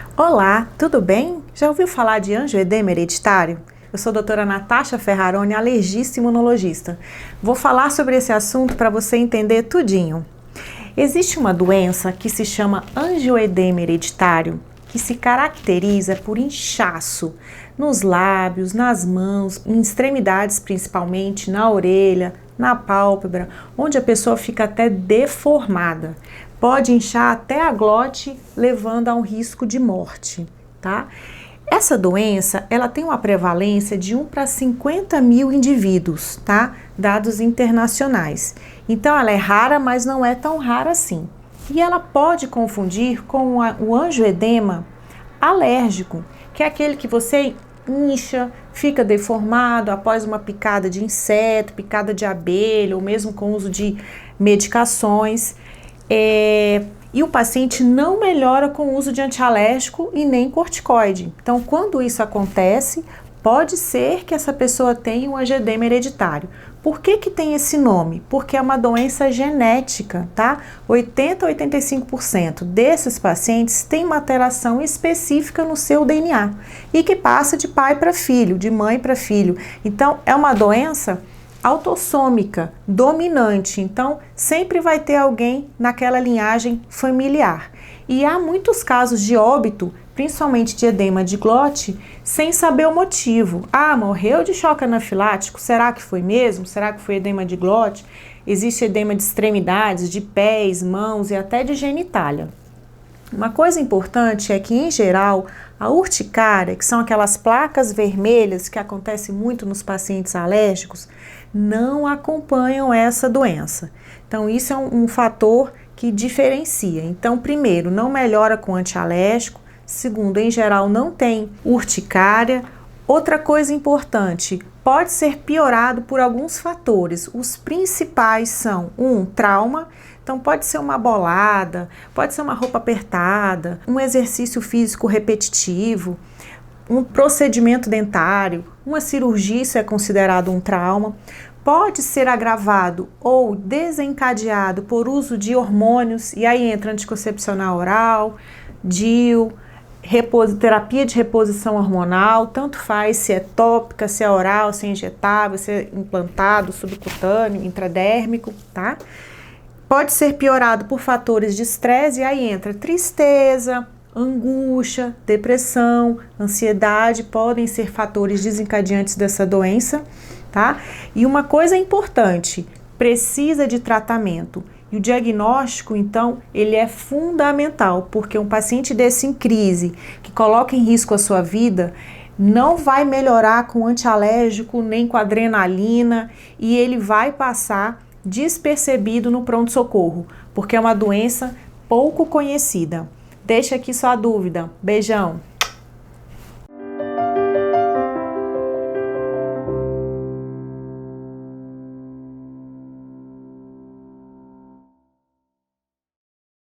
Olá, tudo bem? Já ouviu falar de angioedema hereditário? Eu sou a doutora Natasha Ferraroni, alergista e imunologista. Vou falar sobre esse assunto para você entender tudinho. Existe uma doença que se chama angioedema hereditário, que se caracteriza por inchaço nos lábios, nas mãos, em extremidades principalmente, na orelha, na pálpebra, onde a pessoa fica até deformada. Pode inchar até a glote, levando a um risco de morte, tá? Essa doença, ela tem uma prevalência de 1 para 50 mil indivíduos, tá? Dados internacionais. Então, ela é rara, mas não é tão rara assim. E ela pode confundir com o angioedema alérgico, que é aquele que você incha, fica deformado após uma picada de inseto, picada de abelha, ou mesmo com uso de medicações. E o paciente não melhora com o uso de antialérgico e nem corticoide. Então, quando isso acontece, pode ser que essa pessoa tenha um angioedema hereditário. Por que tem esse nome? Porque é uma doença genética, tá? 80 a 85% desses pacientes têm uma alteração específica no seu DNA e que passa de pai para filho, de mãe para filho. Então, é uma doença autossômica, dominante, então sempre vai ter alguém naquela linhagem familiar. E há muitos casos de óbito, principalmente de edema de glote, sem saber o motivo. Ah, morreu de choque anafilático, será que foi mesmo? Será que foi edema de glote? Existe edema de extremidades, de pés, mãos e até de genitália. Uma coisa importante é que, em geral, a urticária, que são aquelas placas vermelhas que acontecem muito nos pacientes alérgicos, não acompanham essa doença. Então, isso é um fator que diferencia. Então, primeiro, não melhora com antialérgico. Segundo, em geral, não tem urticária. Outra coisa importante, pode ser piorado por alguns fatores. Os principais são trauma. Então pode ser uma bolada, pode ser uma roupa apertada, um exercício físico repetitivo, um procedimento dentário, uma cirurgia, isso é considerado um trauma. Pode ser agravado ou desencadeado por uso de hormônios, e aí entra anticoncepcional oral, DIU, terapia de reposição hormonal, tanto faz se é tópica, se é oral, se é injetável, se é implantado, subcutâneo, intradérmico, tá? Pode ser piorado por fatores de estresse, e aí entra tristeza, angústia, depressão, ansiedade, podem ser fatores desencadeantes dessa doença, tá? E uma coisa importante, precisa de tratamento. E o diagnóstico, então, ele é fundamental, porque um paciente desse em crise, que coloca em risco a sua vida, não vai melhorar com antialérgico, nem com adrenalina, e ele vai passar despercebido no pronto-socorro, porque é uma doença pouco conhecida. Deixa aqui sua dúvida. Beijão!